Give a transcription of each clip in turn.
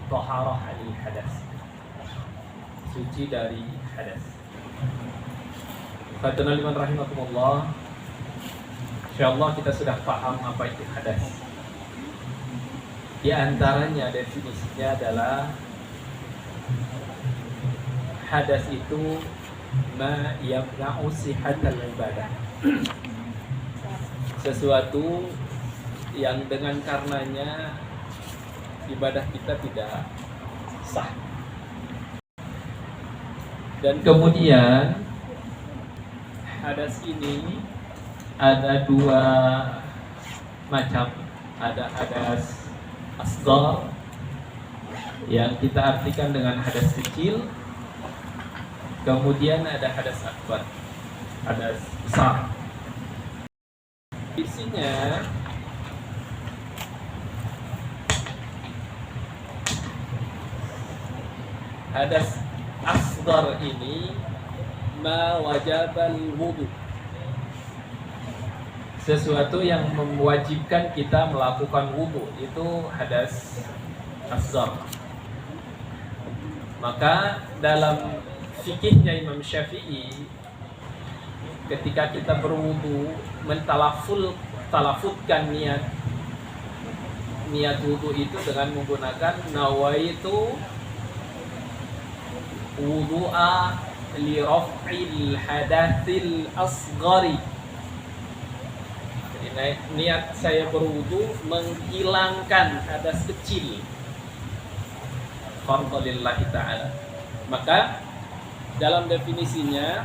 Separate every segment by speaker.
Speaker 1: Taharah anil hadas, suci dari hadas. Fadlan liman rahimakumullah. Insyaallah kita sudah paham apa itu hadas. Di antaranya definisinya adalah hadas itu ma yamna'u sihhatal ibadah. Sesuatu yang dengan karenanya ibadah kita tidak sah. Dan kemudian hadas ini ada dua macam. Ada hadas asghar yang kita artikan dengan hadas kecil. Kemudian ada hadas akbar, hadas besar. Isinya hadas asghar ini ma wajabal wudu, sesuatu yang mewajibkan kita melakukan wudu, itu hadas asghar. Maka dalam fikihnya Imam Syafi'i, ketika kita berwudu mentalafutkan niat wudu itu dengan menggunakan nawaitu wudu'a li raf'il hadatsil asghari. Jadi niat saya berwudu menghilangkan hadas kecil fardhu lillahi ta'ala. Maka dalam definisinya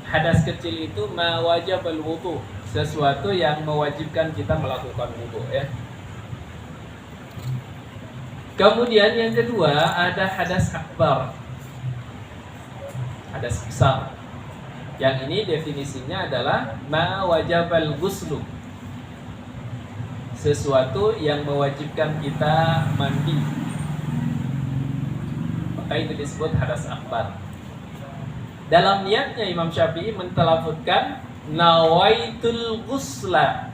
Speaker 1: hadas kecil itu ma wajabal wudu, sesuatu yang mewajibkan kita melakukan wudu, ya. Kemudian yang kedua ada hadas akbar, hadas besar. Yang ini definisinya adalah ma wajabal ghuslu, sesuatu yang mewajibkan kita mandi. Maka itu disebut hadas akbar. Dalam niatnya Imam Syafi'i mentalafutkan nawaitul ghusla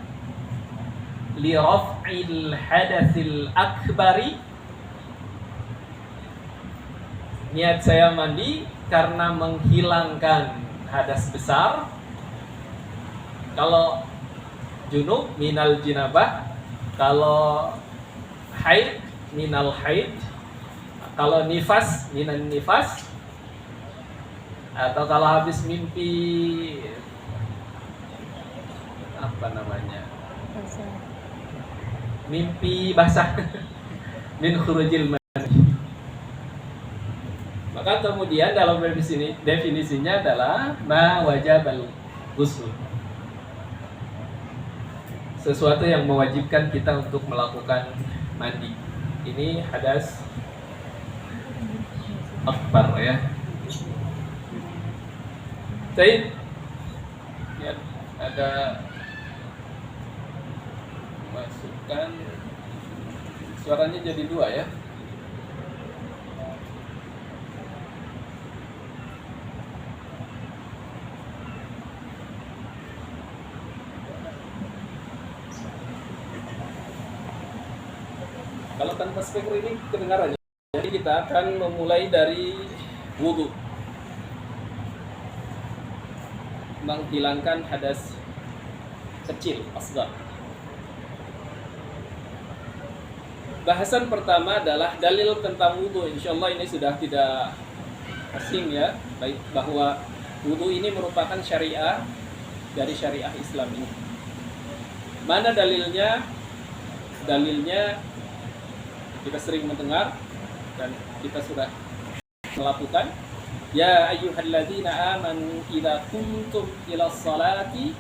Speaker 1: li raf'il hadatsil akbari. Niat saya mandi karena menghilangkan hadas besar. Kalau junub minal jinabah, kalau haid minal haid, kalau nifas minan nifas, atau kalau habis mimpi apa namanya, mimpi basah min khurujil mani. Maka kemudian dalam definisinya adalah ma wajabal ghusl, sesuatu yang mewajibkan kita untuk melakukan mandi. Ini hadas akbar, ya. Baik, ya, ada masukan, suaranya jadi dua, ya. Kalau tanpa speaker ini kedengarannya. Jadi kita akan memulai dari wudu, menghilangkan hadas kecil, asghar. Bahasan pertama adalah dalil tentang wudu. Insyaallah ini sudah tidak asing, ya, baik, bahwa wudu ini merupakan syariah dari syariah Islam ini. Mana dalilnya? Dalilnya kita sering mendengar dan kita sudah melakukan. Ya ayyuhalladzina amanu idza kuntum ilas salati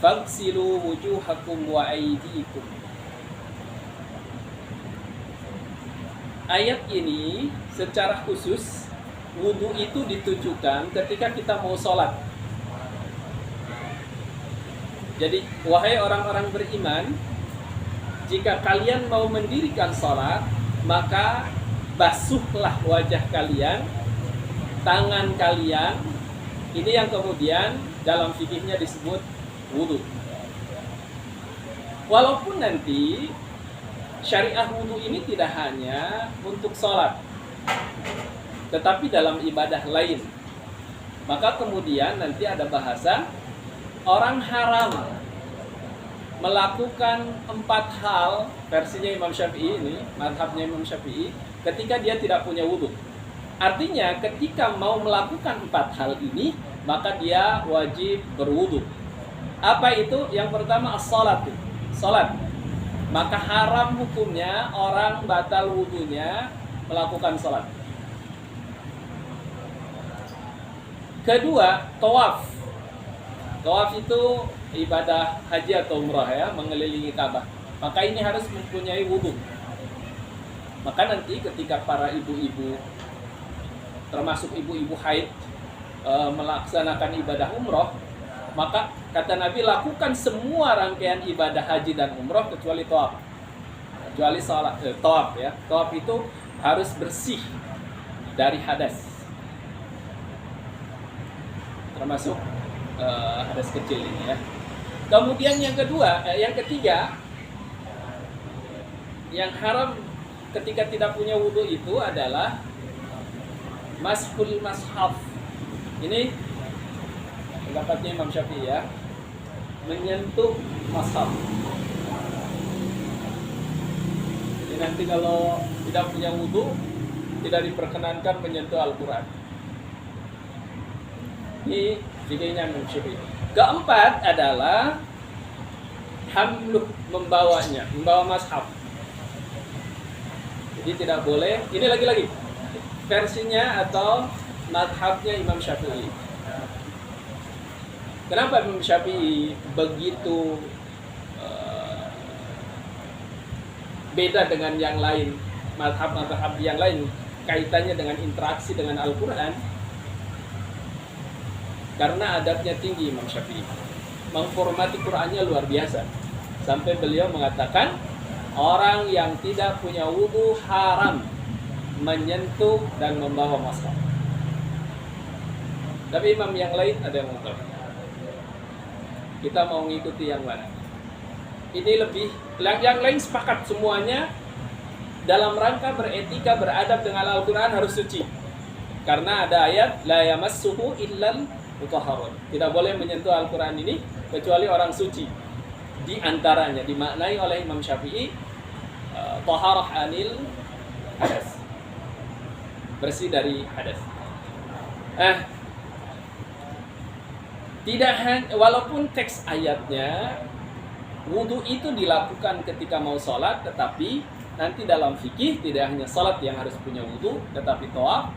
Speaker 1: faghsilu wujuhakum wa aydikum. Ayat ini secara khusus wudu itu ditujukan ketika kita mau sholat. Jadi wahai orang-orang beriman, jika kalian mau mendirikan sholat, maka basuhlah wajah kalian, tangan kalian. Ini yang kemudian dalam fikihnya disebut wudu. Walaupun nanti syariah wudhu ini tidak hanya untuk sholat, tetapi dalam ibadah lain. Maka kemudian nanti ada bahasan orang haram melakukan 4 hal versinya Imam Syafi'i ini, mazhabnya Imam Syafi'i, ketika dia tidak punya wudhu. Artinya ketika mau melakukan 4 hal ini, maka dia wajib berwudhu. Apa itu? Yang pertama as-salat, salat. Maka haram hukumnya orang batal wudhunya melakukan salat. Kedua, tawaf. Tawaf itu ibadah haji atau umrah ya, mengelilingi Ka'bah. Maka ini harus mempunyai wudhu. Maka nanti ketika para ibu-ibu, termasuk ibu-ibu haid, melaksanakan ibadah umroh, maka kata Nabi, lakukan semua rangkaian ibadah haji dan umroh kecuali tawaf. Kecuali salat, tawaf ya. Tawaf itu harus bersih dari hadas, termasuk hadas kecil ini ya. Kemudian yang ketiga, yang haram ketika tidak punya wudhu itu adalah mashul mashaf. Ini pendapatnya Imam Syafi'i ya, menyentuh mashaf. Jadi nanti kalau tidak punya wudhu, tidak diperkenankan menyentuh Al-Quran. Ini fikihnya Imam Syafi'i. Keempat adalah hamluh, membawanya, membawa mashaf. Jadi tidak boleh. Ini lagi-lagi versinya atau mazhabnya Imam Syafi'i. Kenapa Imam Syafi'i begitu beda dengan yang lain, mazhab-mazhab yang lain kaitannya dengan interaksi dengan Al-Quran? Karena adabnya tinggi Imam Syafi'i, menghormati Qur'annya luar biasa. Sampai beliau mengatakan, orang yang tidak punya wudhu haram menyentuh dan membawa mashaf. Tapi imam yang lain ada yang mengatakan, kita mau mengikuti yang mana? Ini lebih, yang lain sepakat semuanya dalam rangka beretika, beradab dengan Al-Quran harus suci. Karena ada ayat, la yamassuhu illal mutahharun. Tidak boleh menyentuh Al-Quran ini kecuali orang suci. Di antaranya dimaknai oleh Imam Syafi'i taharah anil hadas, bersih dari hadas. Tidak hanya, walaupun teks ayatnya wudu itu dilakukan ketika mau sholat, tetapi nanti dalam fikih tidak hanya sholat yang harus punya wudu, tetapi tawaf.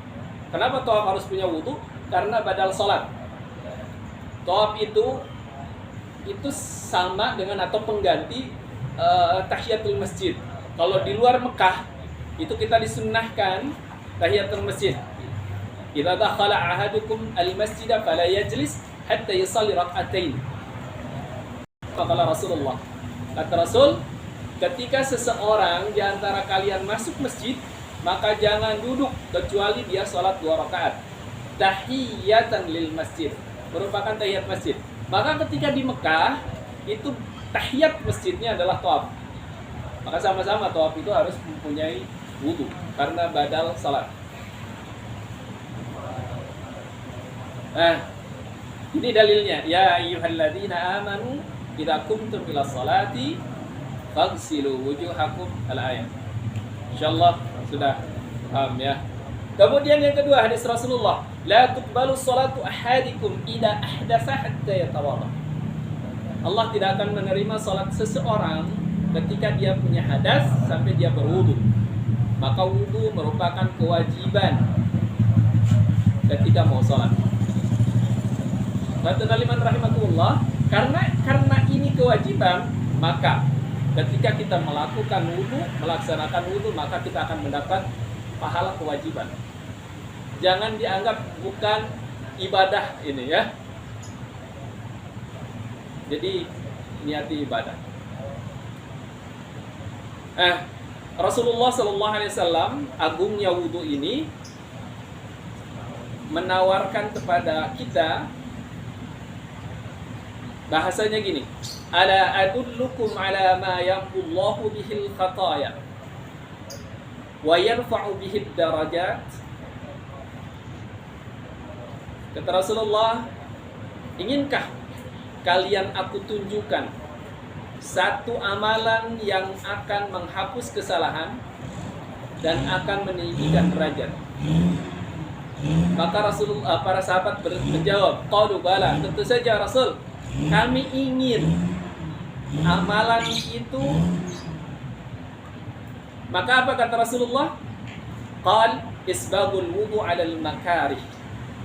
Speaker 1: Kenapa tawaf harus punya wudu? Karena badal sholat. Tawaf itu sama dengan atau pengganti tahiyatul masjid. Kalau di luar Mekah itu kita disunnahkan tahiyatul masjid. Idza dakhala ahadukum al-masjid fala yajlis hatta yusalli rak'atain. Kata Rasulullah. Kata Rasul, ketika seseorang di antara kalian masuk masjid, maka jangan duduk kecuali dia sholat 2 rakaat. Tahiyatan lil masjid, merupakan tahiyat masjid. Maka ketika di Mekah itu tahiyat masjidnya adalah tawaf. Maka sama-sama tawaf itu harus mempunyai wudu karena badal salat. Ini dalilnya. Ya ayyuhalladzina amanu idza qumtum ila sholati faghsilu wujuhakum, al-ayat. Insyaallah sudah paham ya. Kemudian yang kedua, hadis Rasulullah, la tuqbalu sholatu ahadikum idza ahdatsa hatta yatawadda. Allah tidak akan menerima salat seseorang ketika dia punya hadas sampai dia berwudu. Maka wudu merupakan kewajiban ketika mau salat. Bapak Aliman rahimakumullah, karena ini kewajiban, maka ketika kita melakukan wudu, melaksanakan wudu, maka kita akan mendapat pahala kewajiban. Jangan dianggap bukan ibadah ini ya. Jadi niati ibadah. Rasulullah SAW agungnya wudu ini menawarkan kepada kita, bahasanya gini, Ala adullukum ala ma yamhullahu bihil khataya wa yarfa'u bihid darajat. Kata Rasulullah, inginkah kalian aku tunjukkan satu amalan yang akan menghapus kesalahan dan akan meninggikan derajat? Maka para sahabat menjawab, qalu bala, tentu saja Rasul, kami ingin amalan itu. Maka apa kata Rasulullah? Qal isbagul wudu 'alal makarih.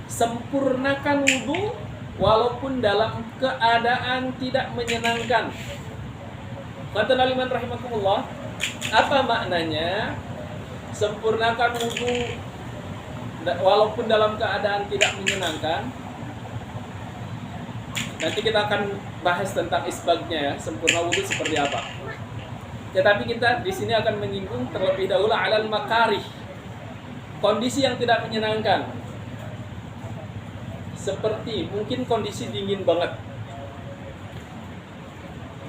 Speaker 1: Sempurnakan wudu walaupun dalam keadaan tidak menyenangkan. Kata Naliman rahimakumullah, apa maknanya sempurnakan wudu walaupun dalam keadaan tidak menyenangkan? Nanti kita akan bahas tentang isbagnya ya, sempurna wudu seperti apa. Tetapi kita di sini akan menyinggung terlebih dahulu alal makarih, kondisi yang tidak menyenangkan. Seperti mungkin kondisi dingin banget.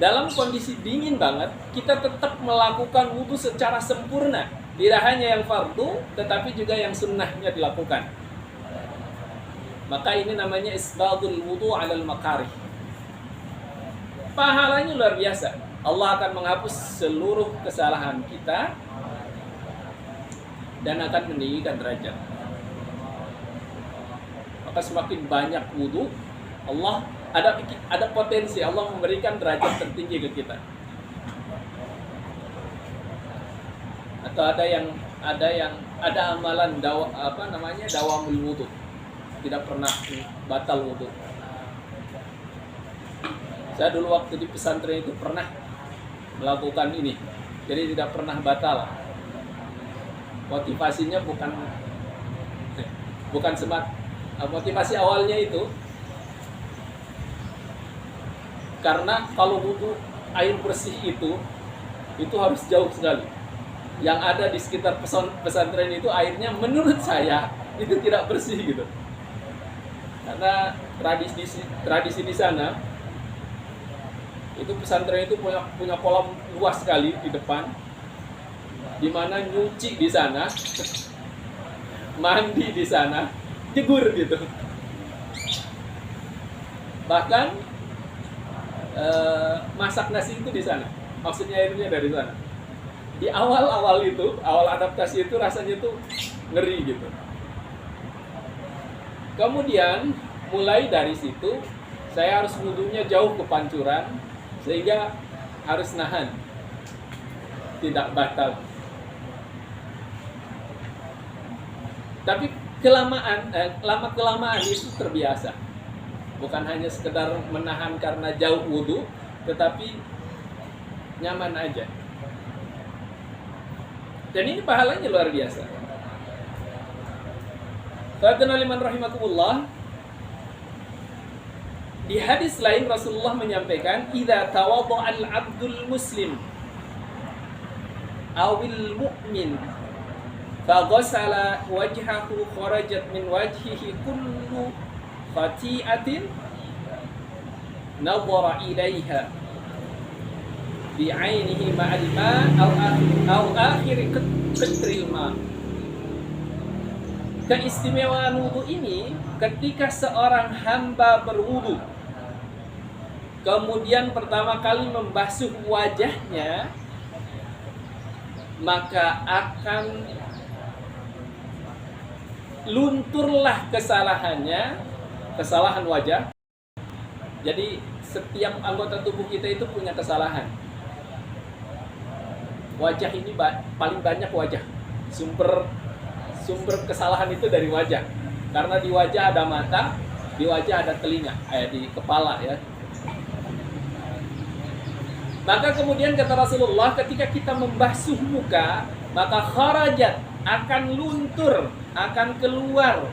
Speaker 1: Dalam kondisi dingin banget, kita tetap melakukan wudu secara sempurna. Tidak hanya yang fardu, tetapi juga yang sunnahnya dilakukan. Maka ini namanya isbagul wudu 'alal makarih. Pahalanya luar biasa. Allah akan menghapus seluruh kesalahan kita dan akan meninggikan derajat. Maka semakin banyak wudu, Allah ada potensi Allah memberikan derajat tertinggi ke kita. Atau ada amalan dawamul wudu. Tidak pernah batal wudu. Saya dulu waktu di pesantren itu pernah melakukan ini, jadi tidak pernah batal. Motivasinya bukan motivasi awalnya itu karena kalau wudu air bersih itu harus jauh sekali. Yang ada di sekitar pesantren itu airnya menurut saya itu tidak bersih gitu. Karena tradisi di sana itu pesantren itu punya kolam luas sekali di depan, di mana nyuci di sana, mandi di sana, jegur gitu. Bahkan masak nasi itu di sana, maksudnya airnya dari sana. Di awal adaptasi itu rasanya tuh ngeri gitu. Kemudian mulai dari situ saya harus wudunya jauh ke pancuran sehingga harus nahan, tidak batal. Tapi lama-kelamaan itu terbiasa. Bukan hanya sekedar menahan karena jauh wudu, tetapi nyaman aja. Dan ini pahalanya luar biasa. Qadana liman rahimakumullah. Di hadis lain Rasulullah menyampaikan, "Idza tawadda'a al-'abdul muslim awil mu'min faghasala wajhahu kharajat min wajhihi kullu khati'atin nadhara ilaiha bi'ainihi ma'al ma' aw akhir qatril ma'." Keistimewaan wudu ini ketika seorang hamba berwudu, kemudian pertama kali membasuh wajahnya, maka akan lunturlah kesalahan wajah. Jadi setiap anggota tubuh kita itu punya kesalahan. Wajah ini paling banyak wajah. Sumber kesalahan itu dari wajah. Karena di wajah ada mata, di wajah ada telinga, di kepala ya. Maka kemudian kata Rasulullah, ketika kita membasuh muka, maka kharajat, akan luntur, akan keluar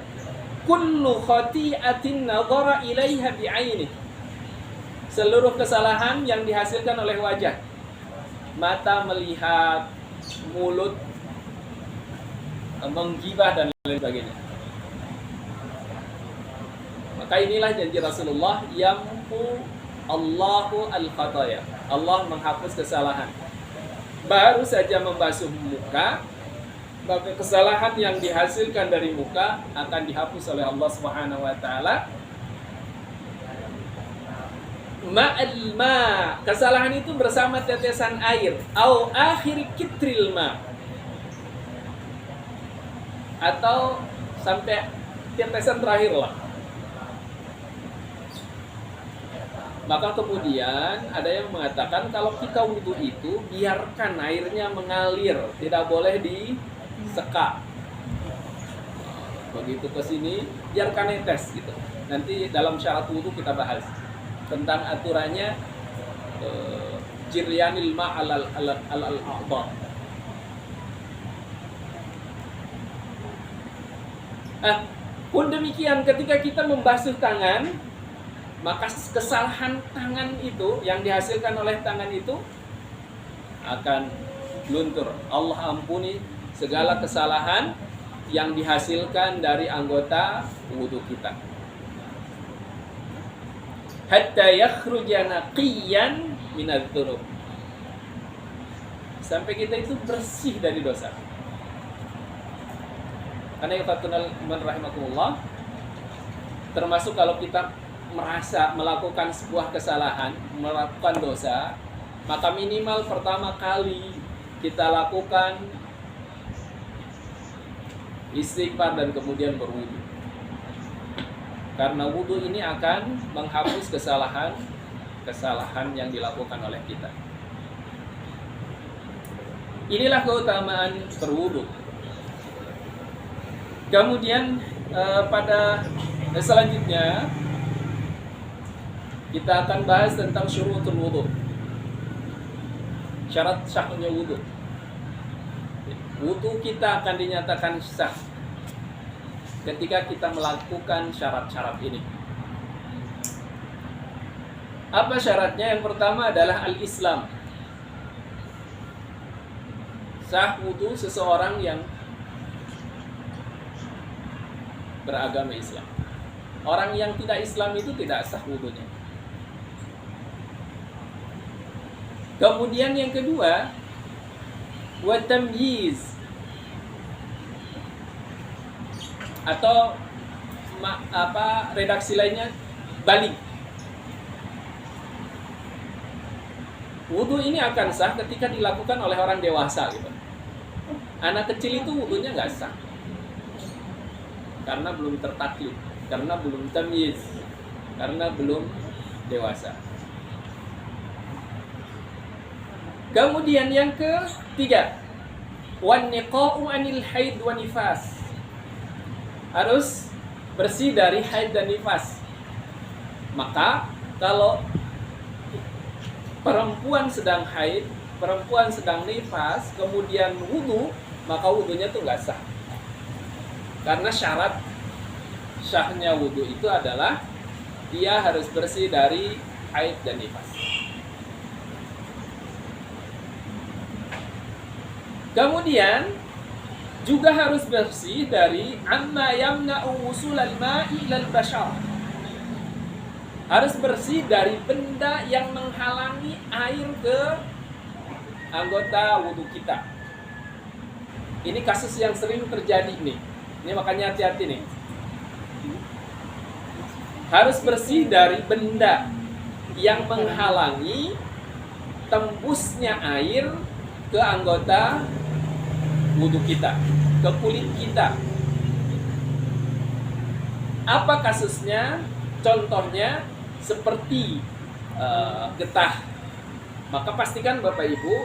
Speaker 1: kullu khati'atin nadhara ilaiha bi'aini, seluruh kesalahan yang dihasilkan oleh wajah. Mata melihat, mulut menggibah dan lain sebagainya. Maka inilah janji Rasulullah, yamhu Allahu al-khataya. Allah menghapus kesalahan. Baru saja membasuh muka, maka kesalahan yang dihasilkan dari muka akan dihapus oleh Allah Subhanahu wa taala. Ma'al ma, kesalahan itu bersama tetesan air, au akhir kitril ma, atau sampai tetesan terakhir lah. Maka kemudian ada yang mengatakan kalau kita wudhu itu biarkan airnya mengalir, tidak boleh diseka. Begitu ke sini biarkan netes gitu. Nanti dalam syarat wudhu kita bahas tentang aturannya jiryanil ma' al-a'dha. Pun demikian ketika kita membasuh tangan, maka kesalahan tangan itu yang dihasilkan oleh tangan itu akan luntur. Allah ampuni segala kesalahan yang dihasilkan dari anggota wudu kita. Hatta yakhruja naqiyan minadz-dzunub. Sampai kita itu bersih dari dosa. Karena ikhwatul iman rahimakumullah, termasuk kalau kita merasa melakukan sebuah kesalahan, melakukan dosa, maka minimal pertama kali kita lakukan istighfar dan kemudian berwudu. Karena wudu ini akan menghapus kesalahan yang dilakukan oleh kita. Inilah keutamaan berwudu. Kemudian pada selanjutnya kita akan bahas tentang syurutul wudu. Syarat sahnya wudu. Wudu kita akan dinyatakan sah ketika kita melakukan syarat-syarat ini. Apa syaratnya? Yang pertama adalah al-Islam. Sah wudu seseorang yang beragama Islam. Orang yang tidak Islam itu tidak sah wudunya. Kemudian yang kedua, wa tamyiz, atau redaksi lainnya balik. Wudu ini akan sah ketika dilakukan oleh orang dewasa gitu. Anak kecil itu wudunya nggak sah karena belum tertaklid, karena belum tamyiz, karena belum dewasa. Kemudian yang ketiga, wan niqa'u anil haid wa nifas. Harus bersih dari haid dan nifas. Maka kalau perempuan sedang haid, perempuan sedang nifas, kemudian wudu, maka wudunya itu nggak sah. Karena syarat sahnya wudu itu adalah dia harus bersih dari haid dan nifas. Kemudian juga harus bersih dari amma yamna'u wusulal ma'i ilal bashar. Harus bersih dari benda yang menghalangi air ke anggota wudu kita. Ini kasus yang sering terjadi nih. Ini makanya hati-hati nih. Harus bersih dari benda yang menghalangi tembusnya air ke anggota wudu kita, ke kulit kita. Apa kasusnya? Contohnya seperti getah. Maka pastikan Bapak Ibu,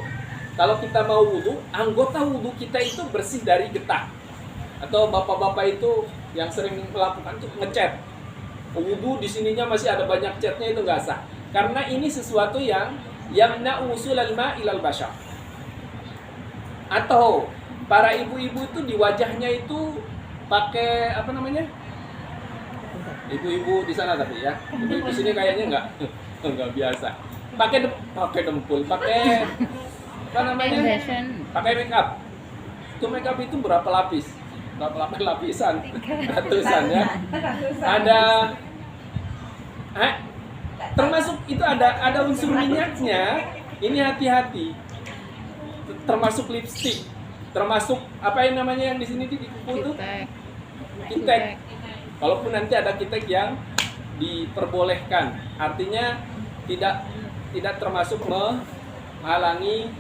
Speaker 1: kalau kita mau wudu, anggota wudu kita itu bersih dari getah. Atau bapak-bapak itu yang sering melakukan itu ngecat. Wudu di sininya masih ada banyak catnya, itu nggak sah. Karena ini sesuatu yang yamna'u wusulal ma'i ilal bashar. Atau para ibu-ibu itu di wajahnya itu pakai apa namanya? Ibu-ibu di sana tapi ya. Ibu-ibu di sini kayaknya enggak biasa. Pakai dempul, pakai apa namanya? Pakai make up. Itu make up itu berapa lapis? Berapa lapisan? Ratusan ya. Ada termasuk itu ada unsur minyaknya. Ini hati-hati. Termasuk lipstik, termasuk apa yang namanya yang di sini di kuku itu? Kitek. Kalaupun nanti ada kitek yang diperbolehkan, artinya tidak termasuk menghalangi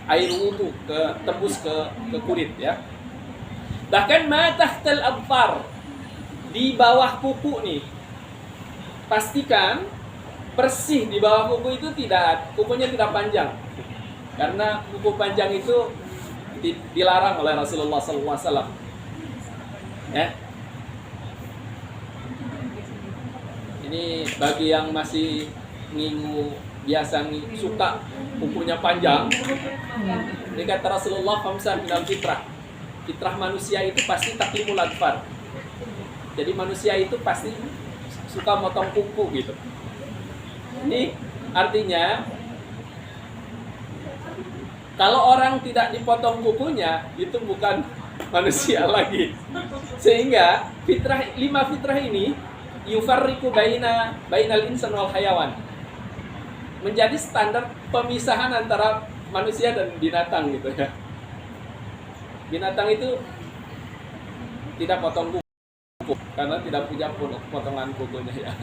Speaker 1: air wudhu tembus ke kulit ya. Bahkan ma tahtal abfar, di bawah kuku nih, pastikan bersih di bawah kuku itu, kukunya tidak panjang, karena kuku panjang itu dilarang oleh Rasulullah SAW. Ya. Ini bagi yang masih suka kukunya panjang. Ini kata Rasulullah, "Khamsa minal fitrah." Fitrah manusia itu pasti taklimul adfar. Jadi manusia itu pasti suka motong kuku gitu. Ini artinya kalau orang tidak dipotong kukunya, itu bukan manusia lagi. Sehingga 5 fitrah ini yufarriqu bainal insan wal hayawan, menjadi standar pemisahan antara manusia dan binatang gitu ya. Binatang itu tidak potong kuku karena tidak punya potongan kukunya ya.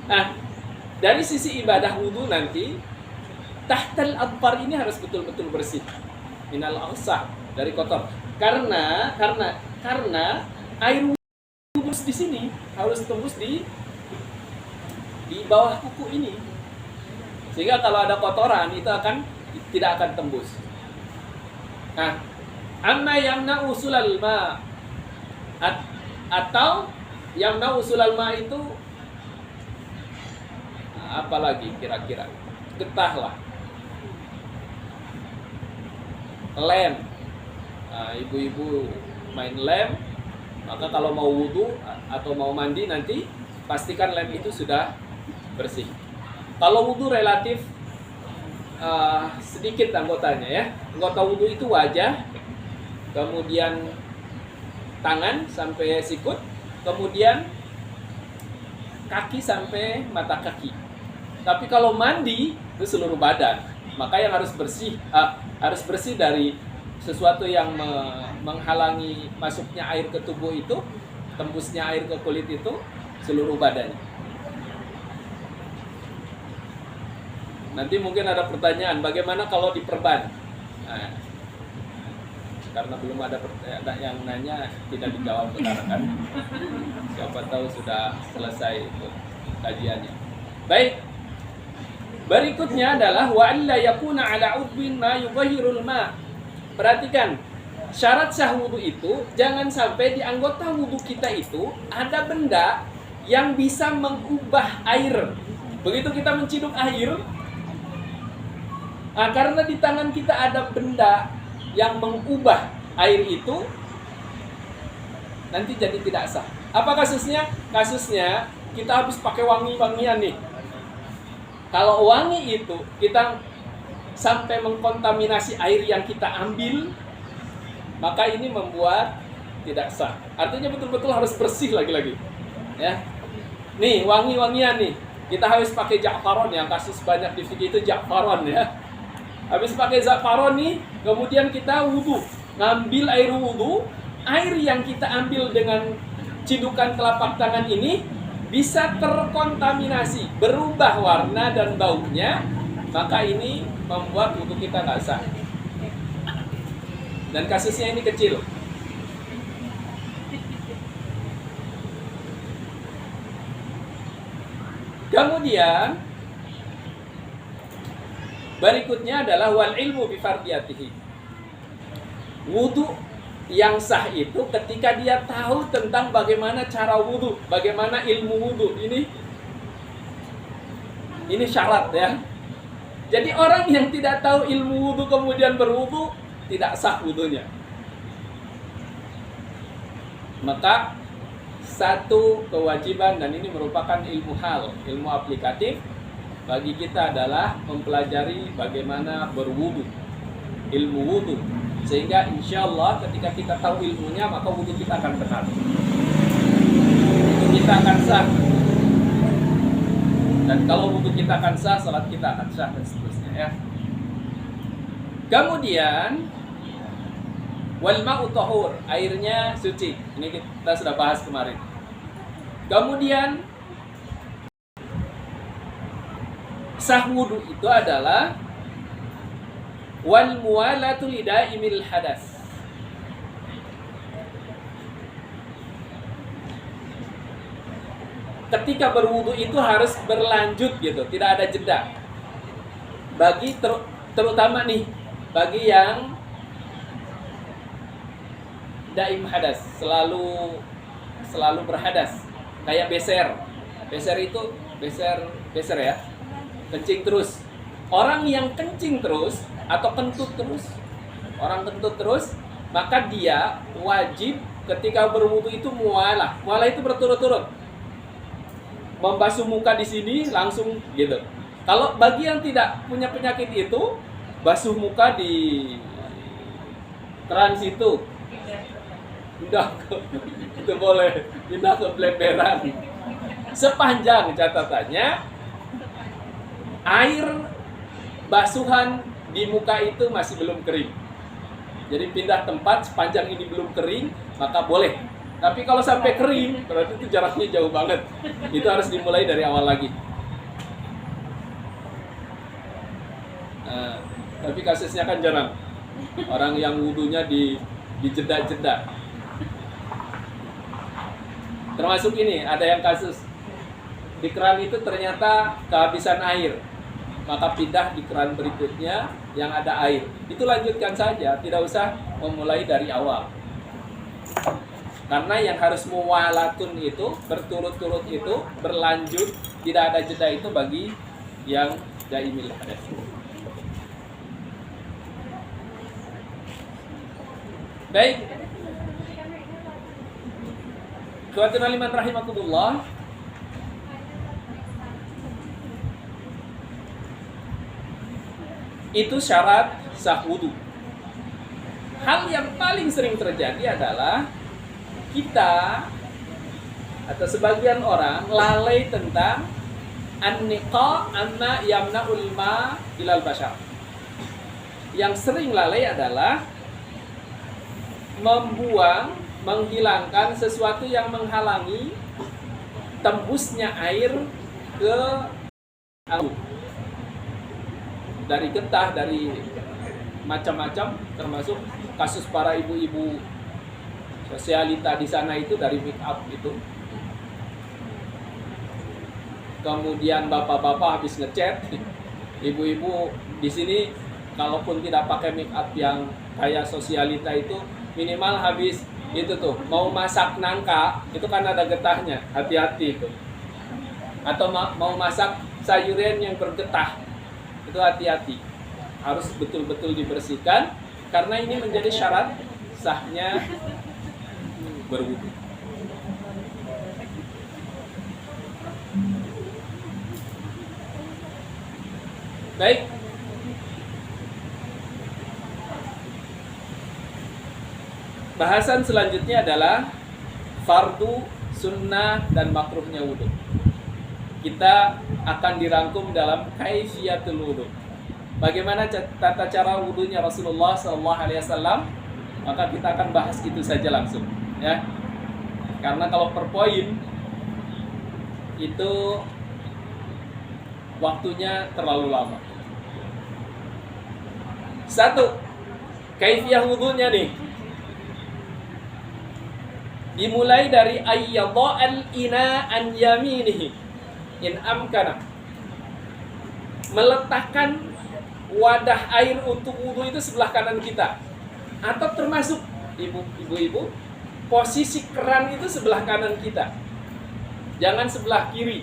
Speaker 1: Nah, dari sisi ibadah wudu nanti, tahtal adfar ini harus betul-betul bersih. Minal awsah, dari kotor. Karena air wudu di sini harus tembus di bawah kuku ini. Sehingga kalau ada kotoran itu tidak akan tembus. Nah, amma yamna usulal ma, atau yamna usulal ma itu apalagi kira-kira? Getah lah, lem. Nah, ibu-ibu main lem, maka kalau mau wudhu atau mau mandi nanti pastikan lem itu sudah bersih. Kalau wudhu relatif sedikit anggotanya ya. Anggota wudhu itu wajah, kemudian tangan sampai sikut, kemudian kaki sampai mata kaki. Tapi kalau mandi itu seluruh badan. Maka yang harus bersih dari sesuatu yang menghalangi masuknya air ke tubuh itu, tembusnya air ke kulit itu, seluruh badannya. Nanti mungkin ada pertanyaan, bagaimana kalau diperban? Nah, karena belum ada yang nanya, tidak dijawab sekarang kan. Siapa tahu sudah selesai itu kajiannya. Baik. Berikutnya adalah wa alla yakuna ala udwin ma yubahirul ma. Perhatikan, syarat sah wudu itu jangan sampai di anggota wudu kita itu ada benda yang bisa mengubah air. Begitu kita menciduk air, karena di tangan kita ada benda yang mengubah air itu, nanti jadi tidak sah. Apa kasusnya? Kasusnya kita habis pakai wangi-wangian nih. Kalau wangi itu kita sampai mengkontaminasi air yang kita ambil, maka ini membuat tidak sah. Artinya betul-betul harus bersih lagi-lagi. Ya. Nih, wangi-wangian nih. Kita habis pakai za'faron, yang kasus banyak di fikih itu za'faron ya. Habis pakai za'faron nih, kemudian kita wudu. Ngambil air wudu, air yang kita ambil dengan cidukan telapak tangan ini bisa terkontaminasi, berubah warna dan baunya, maka ini membuat wudu kita nggak sah. Dan kasusnya ini kecil. Kemudian berikutnya adalah wal ilmu bi fardiyatihi. Wudu yang sah itu ketika dia tahu tentang bagaimana cara wudhu, bagaimana ilmu wudhu. Ini syarat ya. Jadi orang yang tidak tahu ilmu wudhu kemudian berwudhu, tidak sah wudhunya. Maka satu kewajiban, dan ini merupakan ilmu hal, ilmu aplikatif bagi kita adalah mempelajari bagaimana berwudhu, ilmu wudhu. Sehingga insya Allah ketika kita tahu ilmunya, maka wudhu kita akan benar. kita akan sah. Dan kalau wudhu kita akan sah, salat kita akan sah, dan seterusnya ya. Kemudian wal ma'u tahur, airnya suci. Ini kita sudah bahas kemarin. Kemudian sah wudhu itu adalah wal muwalatu lidaimil hadas. Ketika berwudu itu harus berlanjut gitu, tidak ada jeda. Bagi terutama nih, bagi yang daim hadas, selalu berhadas, kayak beser. Beser itu beser ya. Kencing terus. Orang yang kencing terus atau kentut terus, orang kentut terus, maka dia wajib ketika berwudu itu mualah. Mualah itu berturut-turut. Membasuh muka di sini langsung gitu. Kalau bagi yang tidak punya penyakit itu, basuh muka di keran situ. Pindah ke, itu boleh pindah ke blemberan. Sepanjang catatannya air basuhan di muka itu masih belum kering. Jadi pindah tempat sepanjang ini belum kering, maka boleh. Tapi kalau sampai kering, berarti itu jaraknya jauh banget. Itu harus dimulai dari awal lagi. Tapi kasusnya kan jarang. Orang yang wudunya di jeda-jeda. Termasuk ini, ada yang kasus di keran itu ternyata kehabisan air. Maka pindah di keran berikutnya yang ada air. Itu lanjutkan saja, tidak usah memulai dari awal. Karena yang harus muwalatun itu, berturut-turut itu, berlanjut, tidak ada jeda itu bagi yang daimil hadas. Baik. Ikhwatul iman rahimakumullah. Itu syarat sah wudu. Hal yang paling sering terjadi adalah kita atau sebagian orang lalai tentang an-niqa anna yamna'ul ma ilal bashar. Yang sering lalai adalah menghilangkan sesuatu yang menghalangi tembusnya air ke aurat. Dari getah, dari macam-macam, termasuk kasus para ibu-ibu sosialita di sana itu dari make up itu. Kemudian bapak-bapak habis ngecat, ibu-ibu di sini kalaupun tidak pakai make up yang kayak sosialita itu, minimal habis itu tuh mau masak nangka itu kan ada getahnya, hati-hati itu. Atau mau masak sayuran yang bergetah, itu hati-hati, harus betul-betul dibersihkan karena ini menjadi syarat sahnya berwudu. Baik. Bahasan selanjutnya adalah fardu, sunnah, dan makruhnya wudu. Kita akan dirangkum dalam kaifiyatul wudu. Bagaimana tata cara wudunya Rasulullah SAW? Maka kita akan bahas itu saja langsung. Ya, karena kalau per poin itu waktunya terlalu lama. Satu, kaifiyah wudunya nih. Dimulai dari ayyadha'al ina an yaminihi in amkana. Meletakkan wadah air untuk wudu itu sebelah kanan kita. Atau termasuk ibu-ibu, posisi keran itu sebelah kanan kita. Jangan sebelah kiri.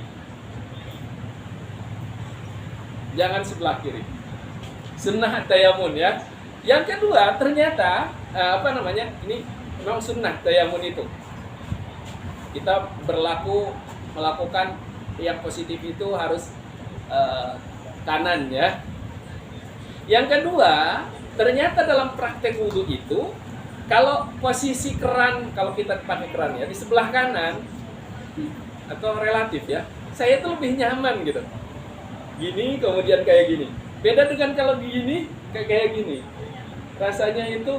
Speaker 1: Jangan sebelah kiri. Sunnah tayamun ya. Yang kedua, ternyata ini memang sunnah tayamun itu. Kita melakukan yang positif itu harus kanan ya. Yang kedua, ternyata dalam praktek wudu itu, kalau posisi keran, kalau kita pakai keran ya, di sebelah kanan, atau relatif ya. Saya tuh lebih nyaman gitu. Gini kemudian kayak gini. Beda dengan kalau gini kayak gini. Rasanya itu,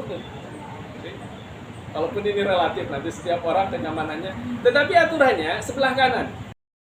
Speaker 1: walaupun ini relatif, nanti setiap orang kenyamanannya. Tetapi aturannya sebelah kanan.